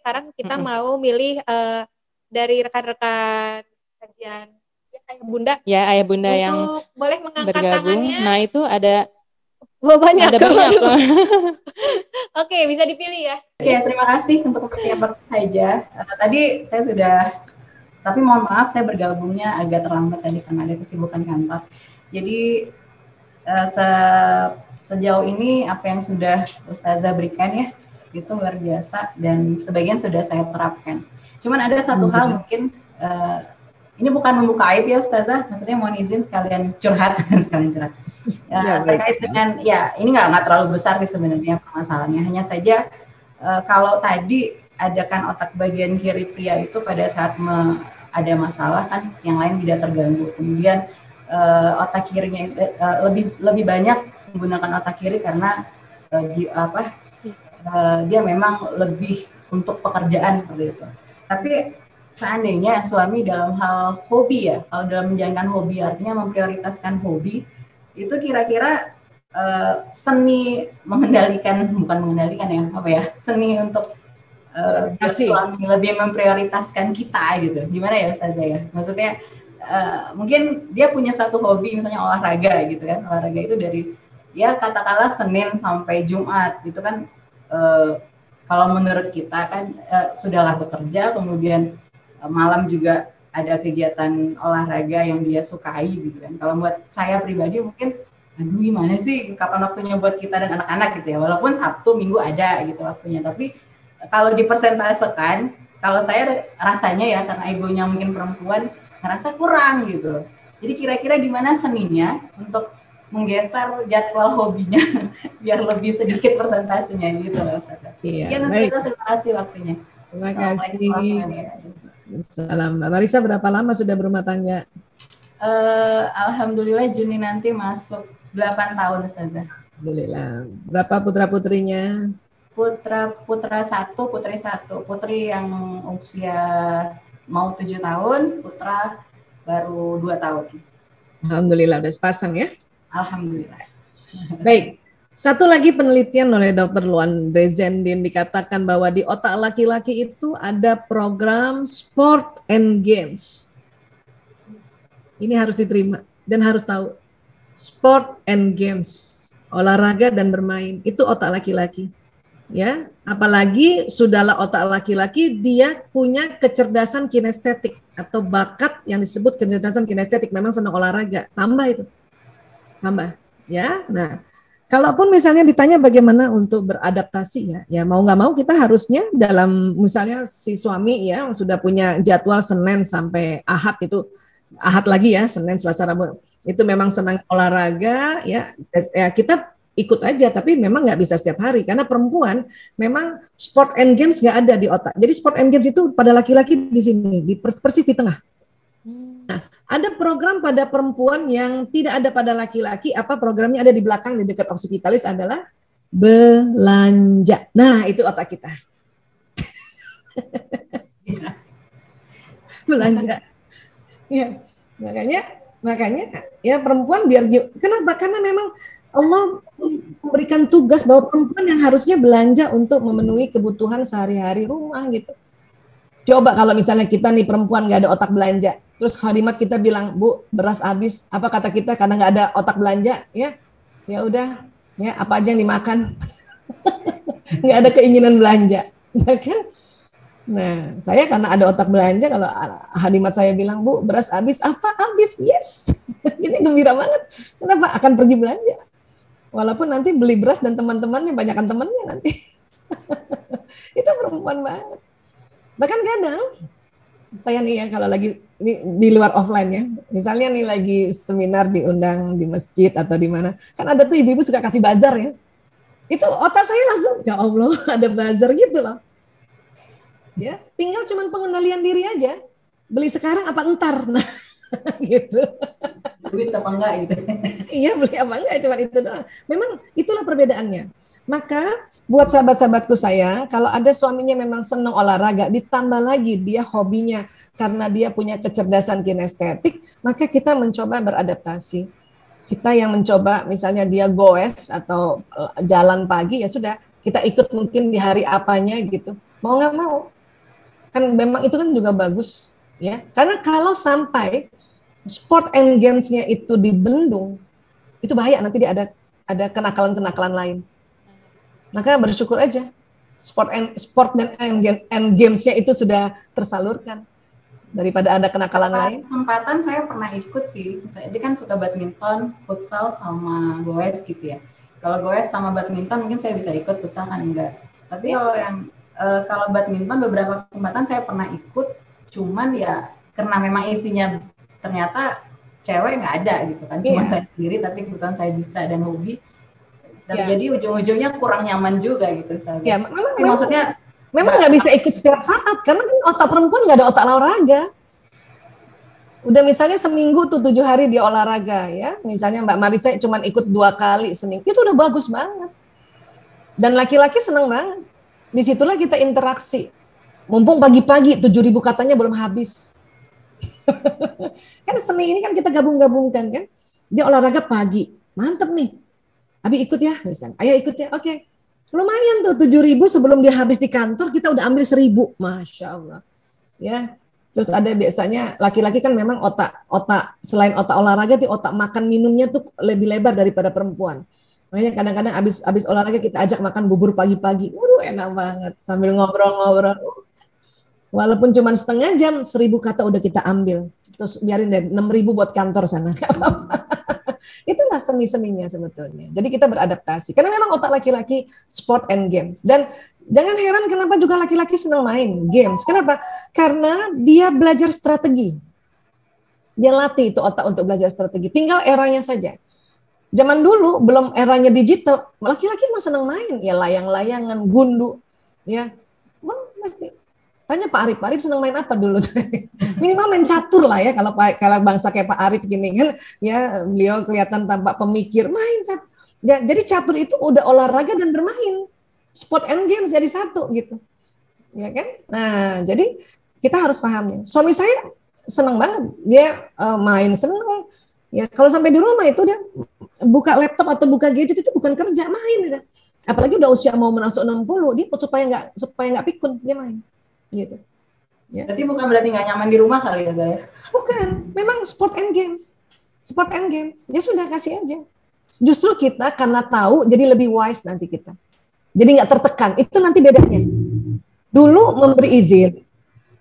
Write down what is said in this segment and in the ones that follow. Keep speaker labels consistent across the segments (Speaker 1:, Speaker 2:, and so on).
Speaker 1: sekarang kita mau milih dari rekan-rekan kajian Ayah Bunda.
Speaker 2: Ya, Ayah Bunda
Speaker 1: untuk
Speaker 2: yang
Speaker 1: boleh mengangkat
Speaker 2: bergabung.
Speaker 1: tangannya.
Speaker 2: Nah, itu ada
Speaker 1: banyak.
Speaker 2: Ada banyak.
Speaker 1: Oke, bisa dipilih ya.
Speaker 3: Oke, terima kasih untuk persiapan saja. Tadi saya sudah, tapi mohon maaf saya bergabungnya agak terlambat tadi karena ada kesibukan kantor. Jadi sejauh ini apa yang sudah Ustazah berikan ya, itu luar biasa dan sebagian sudah saya terapkan. Cuman ada satu hal mungkin, ini bukan membuka aib ya Ustazah, maksudnya mohon izin sekalian curhat. Terkait dengan, ya ini nggak terlalu besar sih sebenarnya permasalahannya, hanya saja kalau tadi ada kan otak bagian kiri pria itu pada saat ada masalah kan yang lain tidak terganggu, kemudian otak kirinya lebih banyak menggunakan otak kiri karena dia memang lebih untuk pekerjaan seperti itu. Tapi seandainya suami dalam hal hobi ya, kalau dalam menjalankan hobi artinya memprioritaskan hobi, itu kira-kira seni seni untuk suami lebih memprioritaskan kita gitu. Gimana ya Ustazah ya? Maksudnya mungkin dia punya satu hobi misalnya olahraga gitu kan. Olahraga itu dari ya katakanlah Senin sampai Jumat itu kan kalau menurut kita kan sudahlah bekerja, kemudian malam juga ada kegiatan olahraga yang dia sukai gitu kan. Kalau buat saya pribadi mungkin aduh gimana sih kapan waktunya buat kita dan anak-anak gitu ya, walaupun Sabtu Minggu ada gitu waktunya, tapi kalau dipersentasekan, kalau saya rasanya ya karena egonya mungkin perempuan ngerasa kurang gitu. Jadi kira-kira gimana seninya untuk menggeser jadwal hobinya biar lebih sedikit persentasenya gitu loh Ustazah. Sekian Ustazah, terima kasih waktunya.
Speaker 4: Terima kasih. Salam. Mbak Marisa berapa lama sudah berumah tangga?
Speaker 3: Alhamdulillah Juni nanti masuk 8 tahun Ustazah.
Speaker 4: Alhamdulillah. Berapa putra-putrinya?
Speaker 3: Putra 1, putri 1. Putri yang usia mau 7 tahun, putra baru 2 tahun.
Speaker 4: Alhamdulillah udah sepasang ya?
Speaker 3: Alhamdulillah.
Speaker 4: Baik. Satu lagi penelitian oleh Dr. Luan Rezendin dikatakan bahwa di otak laki-laki itu ada program sport and games. Ini harus diterima dan harus tahu. Sport and games, olahraga dan bermain, itu otak laki-laki. Ya, apalagi sudahlah otak laki-laki, dia punya kecerdasan kinestetik atau bakat yang disebut kecerdasan kinestetik, memang senang olahraga, tambah itu. Tambah, ya. Nah, kalaupun misalnya ditanya bagaimana untuk beradaptasi ya mau nggak mau kita harusnya dalam misalnya si suami ya sudah punya jadwal Senin sampai Ahad itu, Ahad lagi ya, Senin, Selasa, Rabu, itu memang senang olahraga ya kita ikut aja, tapi memang nggak bisa setiap hari karena perempuan memang sport and games nggak ada di otak. Jadi sport and games itu pada laki-laki di sini, persis di tengah. Nah, ada program pada perempuan yang tidak ada pada laki-laki. Apa programnya? Ada di belakang di dekat oksipitalis adalah belanja. Nah, itu otak kita. Belanja. Ya, makanya ya perempuan biar kenapa? Karena memang Allah memberikan tugas bahwa perempuan yang harusnya belanja untuk memenuhi kebutuhan sehari-hari rumah gitu. Coba kalau misalnya kita nih perempuan nggak ada otak belanja, terus khadimat kita bilang, Bu, beras habis, apa kata kita karena nggak ada otak belanja, ya udah, ya apa aja yang dimakan, nggak ada keinginan belanja, ya kan? Nah, saya karena ada otak belanja, kalau khadimat saya bilang, Bu, beras habis, apa habis? Yes, ini gembira banget. Kenapa? Akan pergi belanja, walaupun nanti beli beras dan teman-temannya banyakan temannya nanti, itu perempuan banget. Bahkan kadang saya nih ya kalau lagi di luar offline ya, misalnya nih lagi seminar diundang di masjid atau di mana, kan ada tuh ibu-ibu suka kasih bazar ya, itu otak saya langsung ya Allah ada bazar gitu loh, ya tinggal cuman pengendalian diri aja, beli sekarang apa entar, nah gitu.
Speaker 3: Duit apa enggak gitu.
Speaker 4: Iya beli apa enggak, cuma itu doang. Memang itulah perbedaannya. Maka buat sahabat-sahabatku saya, kalau ada suaminya memang senang olahraga, ditambah lagi dia hobinya karena dia punya kecerdasan kinestetik, maka kita mencoba beradaptasi. Kita yang mencoba misalnya dia goes atau jalan pagi, ya sudah kita ikut mungkin di hari apanya gitu. Mau nggak mau, Kan memang itu kan juga bagus ya. Karena kalau sampai sport and games-nya itu dibendung, itu bahaya, nanti dia ada kenakalan-kenakalan lain. Maka bersyukur aja sport dan games-nya itu sudah tersalurkan daripada ada kenakalan lain.
Speaker 3: Kesempatan saya pernah ikut sih. Misalnya, dia kan suka badminton, futsal sama goes gitu ya. Kalau goes sama badminton mungkin saya bisa ikut, futsal kan enggak. Tapi kalau badminton beberapa kesempatan saya pernah ikut, cuman ya karena memang isinya ternyata cewek nggak ada gitu kan, cuma saya sendiri, tapi kebetulan saya bisa dan hobi. Jadi ujung-ujungnya kurang nyaman juga gitu.
Speaker 4: Ya, maksudnya memang nggak bisa ikut setiap saat, karena kan otak perempuan nggak ada otak olahraga. Udah misalnya seminggu tuh 7 hari dia olahraga ya, misalnya Mbak Marisa cuma ikut 2 kali seminggu, itu udah bagus banget. Dan laki-laki seneng banget. Disitulah kita interaksi. Mumpung pagi-pagi 7.000 katanya belum habis. Kan seni ini kan kita gabung-gabungkan kan. Dia olahraga pagi, mantep nih. Abi ikut ya, misalnya. Ayo ikut ya, oke. Lumayan tuh 7.000 sebelum dia habis di kantor kita udah ambil 1.000, masya Allah. Ya. Terus ada biasanya laki-laki kan memang otak selain otak olahraga, otak makan minumnya tuh lebih lebar daripada perempuan. Makanya kadang-kadang abis olahraga kita ajak makan bubur pagi-pagi. Enak banget sambil ngobrol-ngobrol. Walaupun cuma setengah jam, 1.000 kata udah kita ambil. Terus biarin deh 6.000 buat kantor sana. Itulah seni-seninya sebetulnya. Jadi kita beradaptasi. Karena memang otak laki-laki sport and games. Dan jangan heran kenapa juga laki-laki senang main games. Kenapa? Karena dia belajar strategi. Dia latih itu otak untuk belajar strategi. Tinggal eranya saja. Zaman dulu belum eranya digital, laki-laki mah senang main. Ya layang-layangan, gundu. Ya, pasti. Tanya Pak Arif senang main apa dulu? Minimal main catur lah ya, kalau bangsa kayak Pak Arif gini kan, ya beliau kelihatan tampak pemikir, main catur. Ya, jadi catur itu udah olahraga dan bermain, sport and games jadi satu gitu, ya kan? Nah, jadi kita harus pahamnya. Suami saya senang banget, dia main senang. Ya kalau sampai di rumah itu dia buka laptop atau buka gadget itu bukan kerja, main gitu. Apalagi udah usia mau masuk 60, dia supaya nggak pikun dia main. Gitu.
Speaker 3: Ya. Berarti nggak nyaman di rumah kali ya saya?
Speaker 4: Bukan, memang sport and games. Ya sudah kasih aja. Justru kita karena tahu jadi lebih wise nanti kita. Jadi nggak tertekan. Itu nanti bedanya. Dulu memberi izin,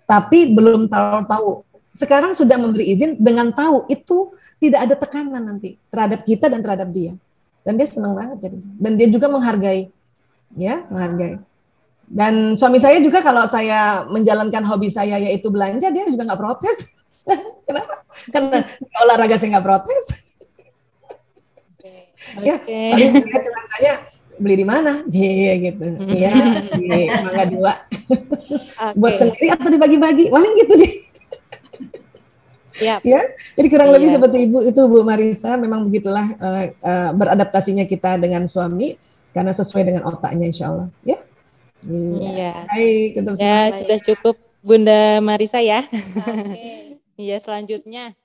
Speaker 4: tapi belum tahu. Sekarang sudah memberi izin dengan tahu itu tidak ada tekanan nanti terhadap kita dan terhadap dia. Dan dia senang banget jadi. Dan dia juga menghargai, ya menghargai. Dan suami saya juga kalau saya menjalankan hobi saya yaitu belanja, dia juga nggak protes. Kenapa? Karena olahraga saya nggak protes. Ya, paling dia cuma tanya beli di mana, gitu. Iya, di Mangga 2. Buat sendiri atau dibagi-bagi, paling gitu deh. Ya, jadi kurang lebih seperti itu Bu Marisa, memang begitulah beradaptasinya kita dengan suami karena sesuai dengan otaknya, insya Allah. Ya.
Speaker 2: Iya.
Speaker 4: Baik,
Speaker 2: ya sudah cukup Bunda Marisa ya. Iya, selanjutnya.